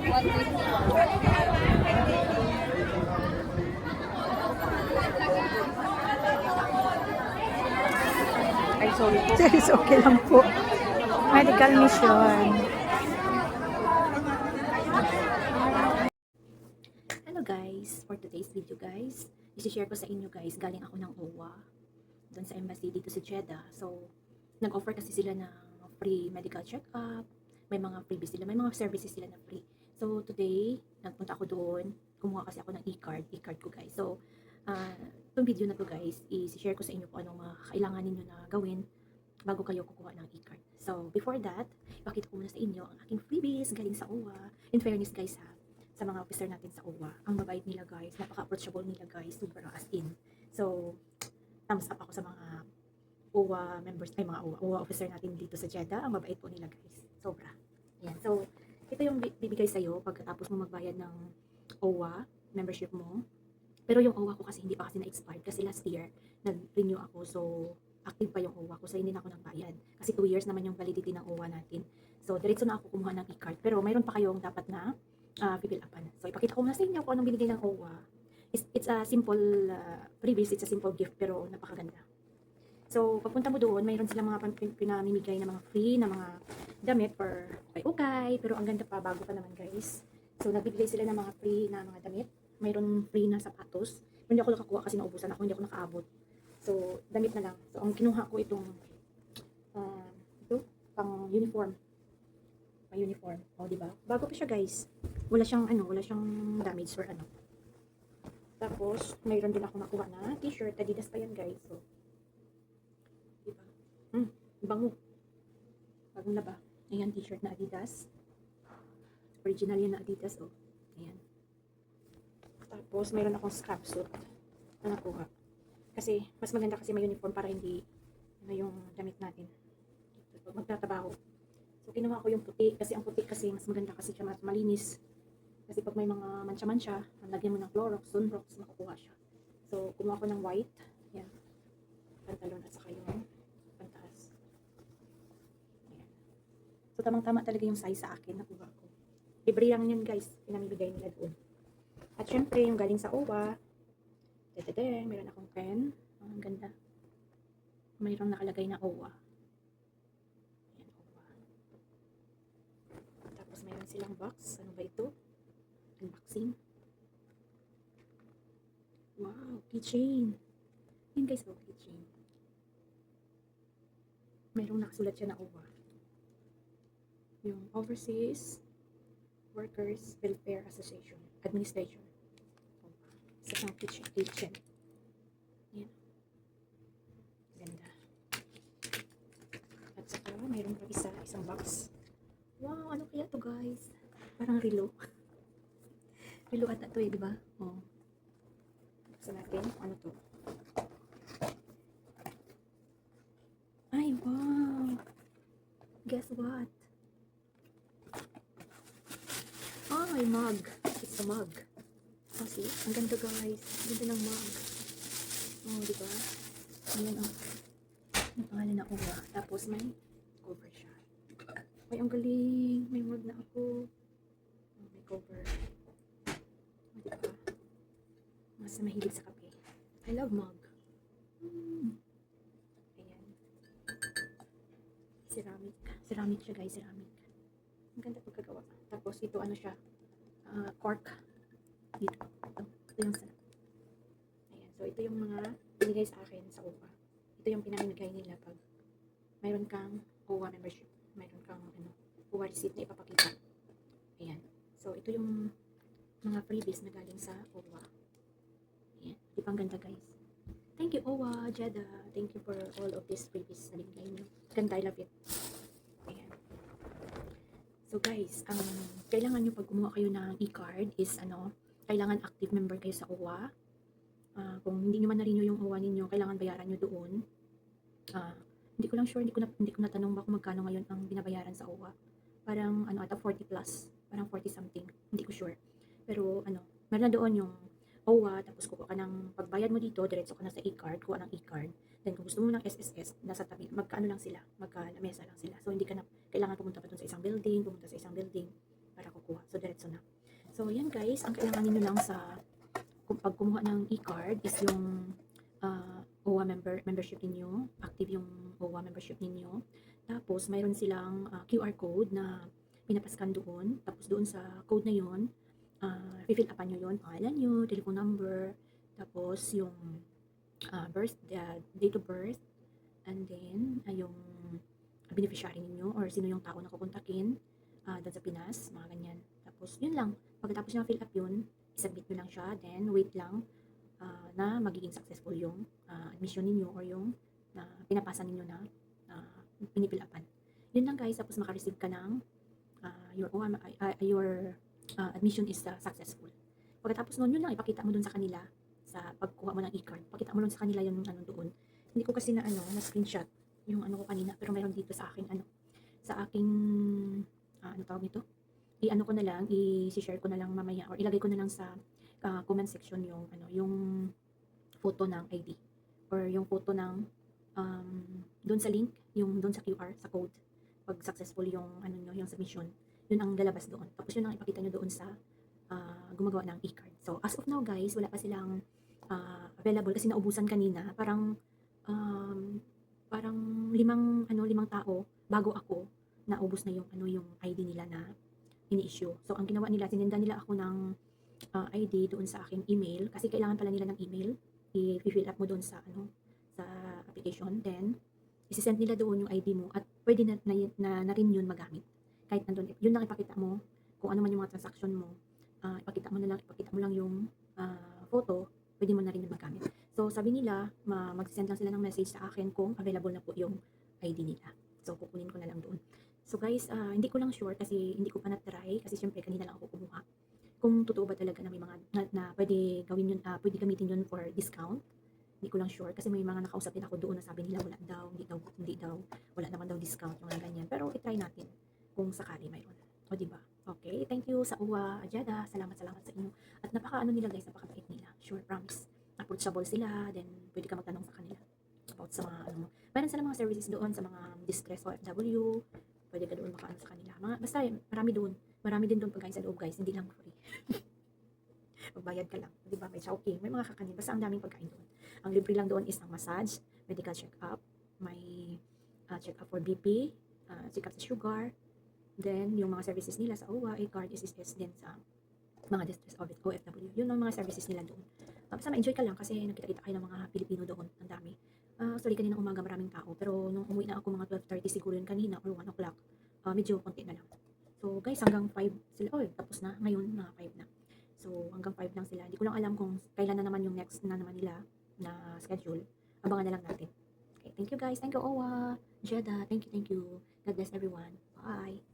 Ay, sorry po. Yes, okay lang po. Medical mission. Hello guys, for today's video guys, isi-share ko sa inyo guys, galing ako ng OWA doon sa embassy dito sa Jeddah. So, nag-offer kasi sila ng free medical check-up, may mga freebies sila, may mga services sila na free. So, today, nagpunta ako doon, kumuha kasi ako ng e-card ko guys. So, itong video na to guys, isi-share ko sa inyo kung anong mga kailangan ninyo na gawin bago kayo kukuha ng e-card. So, before that, ipakita ko muna sa inyo ang aking freebies galing sa OWA. In fairness guys ha, sa mga officer natin sa OWA, ang mabait nila guys, napaka-approachable nila guys, super as in. So, thumbs up ako sa mga OWA members, ay mga OWA officer natin dito sa Jeddah, ang mabait po nila guys, sobra. Yan. So, ito yung bibigay sa'yo pagkatapos mo magbayad ng OWA membership mo. Pero yung OWA ko kasi hindi pa kasi na-expired kasi last year nag-renew ako, so active pa yung OWA ko, so hindi na ako nagbayad kasi 2 years naman yung validity ng OWA natin. So diretso na ako kumuha ng e-card, pero mayroon pa kayong dapat na fill upan. So ipakita ko muna sa inyo kung anong binigay ng OWA. It's a simple freebies, it's a simple gift pero napakaganda. So pagpunta mo doon, mayroon silang mga pinamimigay na mga free na mga damit for ukay, pero ang ganda pa, bago pa naman guys. So nagbibigay sila ng mga free na mga damit, mayroon free na sapatos. Hindi ako nakakuha kasi naubusan ako, hindi ako nakaabot. So, damit na lang. So, ang kinuha ko itong ito, pang uniform. Pang uniform. O, diba? Bago pa siya, guys. Wala siyang, wala siyang damage or ano. Tapos, mayroon din ako nakuha na t-shirt. Adidas pa yan, guys. So, diba? Bango. Bagong na ba? Ayan, t-shirt na Adidas. Original yan na Adidas, oh. Ayan. Tapos, mayroon akong scrap suit na nakuha. Kasi, mas maganda kasi may uniform para hindi yung damit natin. Magtatrabaho. So, kinuha ko yung puti. Kasi ang puti kasi, mas maganda kasi siya, mas malinis. Kasi pag may mga mancha-mancha, lagyan mo ng Clorox, Sunrox, makukuha siya. So, kumuha ko ng white. Yan. Pantalon at saka yung pantaas. Ayan. So, tamang-tama talaga yung size sa akin. Nakuha ko. Libre lang yun guys. Pinamibigay nila doon. At syempre, yung galing sa OWA, meron akong pen. Ang ganda. Mayroong nakalagay na OWA. Ayan, OWA. Tapos mayroon silang box. Ano ba ito? Unboxing. Wow, keychain. Yan guys, oh, keychain. Mayroong nakasulat siya na OWA. Yung Overseas Workers Welfare Association Administration. Sa isang kitchen. Yan. Ganda. At saka, mayroon pa isang box. Wow, ano kaya to guys? Parang relo. Relo ata to eh, di ba? Oh. Buksan natin. Ano to? Ay, wow. Guess what? Ay, mug. It's a mug. Oh, see? Ang ganda guys. Ang ganda ng mug. Oh, diba? Ayan, oh. Yung pangalan na OWA. Tapos may cover siya. Ay, ang galing. May mug na ako. Oh, may cover. Oh, diba? Mas mahilig sa kape. I love mug. Ayan. Ceramic. Ceramic siya guys, ceramic. Ang ganda pagkagawa. Tapos ito ano siya? Cork. Dito. Ito yung sarap. Ayan. So, ito yung mga binigay sa akin sa OWA. Ito yung pinamimigay nila pag mayroon kang OWA membership. Mayroon kang OWA receipt na ipapakita. Ayan. So, ito yung mga freebies na galing sa OWA. Ayan. Di ba ang ganda guys? Thank you OWA, Jeddah. Thank you for all of these freebies na binigay nyo. Ganda, I love it. Ayan. So guys, kailangan nyo pag kumuha kayo ng e-card is kailangan active member kayo sa OWA. Kung hindi nyo man na-renew yung OWA ninyo, kailangan bayaran nyo doon. Hindi ko lang sure, hindi ko natanong ba kung magkano ngayon ang binabayaran sa OWA. Parang ata 40 plus, parang 40 something, hindi ko sure. Pero meron na doon yung OWA, tapos kukuha ka ng pagbayad mo dito, diretso ka na sa e-card, kuha ng e-card. Then kung gusto mo ng SSS, nasa tabi, magkaano lang sila, magkalamesa lang sila. So hindi ka na kailangan pumunta pa dun sa isang building, para kukuha. So, diretso na. So, yan guys, ang kailangan niyo lang sa pag kumuha ng e-card is yung OWA membership ninyo, active yung OWA membership ninyo. Tapos, mayroon silang QR code na pinapascan doon. Tapos, doon sa code na yun, fill upan nyo yun, pangalan nyo, telephone number, tapos yung date of birth, and then yung beneficiary ninyo or sino yung tao na kukontakin doon sa Pinas, mga ganyan. Tapos, yun lang. Pagkatapos nyo fill up yun, isubmit nyo lang siya, then wait lang na magiging successful yung admission ninyo or yung pinapasa ninyo na pinipill upan. Yun lang guys, tapos makareceive ka ng your admission is successful. Pagkatapos nun, yun lang, ipakita mo dun sa kanila sa pagkuha mo ng e-card. Pakita mo dun sa kanila yung doon. Hindi ko kasi na screenshot yung ko kanina, pero meron dito sa aking sa aking ano tawag nito? I-ano ko na lang, i-share ko na lang mamaya or ilagay ko na lang sa comment section yung yung photo ng ID or yung photo ng doon sa link, yung doon sa QR, sa code. Pag successful yung nyo, yung submission, yun ang lalabas doon. Tapos yun ang ipakita nyo doon sa gumagawa ng e-card. So as of now guys, wala pa silang available kasi naubusan kanina. Parang limang tao bago ako naubos na yung yung ID nila na ini-issue. So ang ginawa nila, sinenda nila ako ng ID doon sa aking email kasi kailangan pala nila ng email. I-fill up mo doon sa sa application, then isi-send nila doon yung ID mo at pwede na rin yun magamit. Kahit nandun, yun lang ipakita mo kung ano man yung mga transaction mo. Ipakita mo lang yung photo, pwede mo na rin yun magamit. So sabi nila, mag-send lang sila ng message sa akin kung available na po yung ID nila. So kukunin ko na lang doon. So guys, hindi ko lang sure kasi hindi ko pa na-try kasi syempre kanina lang ako kumuha. Kung totoo ba talaga na may mga na pwede gawin yun, pwede gamitin yun for discount. Hindi ko lang sure kasi may mga nakausap din ako doon na sabi nila wala daw, hindi daw, wala naman daw discount, mga ganyan. Pero i-try natin kung sakali mayroon. O diba? Okay, thank you sa UWA Jeddah. Salamat sa inyo. At nila guys, napakabait nila. Sure, promise. Approachable sila, then pwede ka magtanong sa kanila about sa mga meron sila mga services doon sa mga distress OFW. Pwede ka doon makaano sa kanila. Basta marami din doon pagkain sa loob guys, hindi lang free. Magbayad ka lang, di ba? May chowking, may mga kakanin, basta ang daming pagkain doon. Ang libre lang doon is ang massage, medical check-up, may check-up for BP, check-up sa sugar, then yung mga services nila sa OWA, card, SSS din sa mga distress OFW. Yun ang mga services nila doon. Basta ma-enjoy ka lang kasi nakita-kita kayo ng mga Pilipino doon, ang dami. Sorry, kanina umaga maraming tao, pero nung umuwi na ako mga 12:30 siguro yun kanina or 1 o'clock, medyo konti na lang. So guys, hanggang 5 sila, tapos na, ngayon mga 5 na. So hanggang 5 lang sila. Hindi ko lang alam kung kailan na naman yung next na naman nila na schedule. Abangan na lang natin. Okay, thank you guys. Thank you OWA Jeddah. Thank you. God bless everyone. Bye.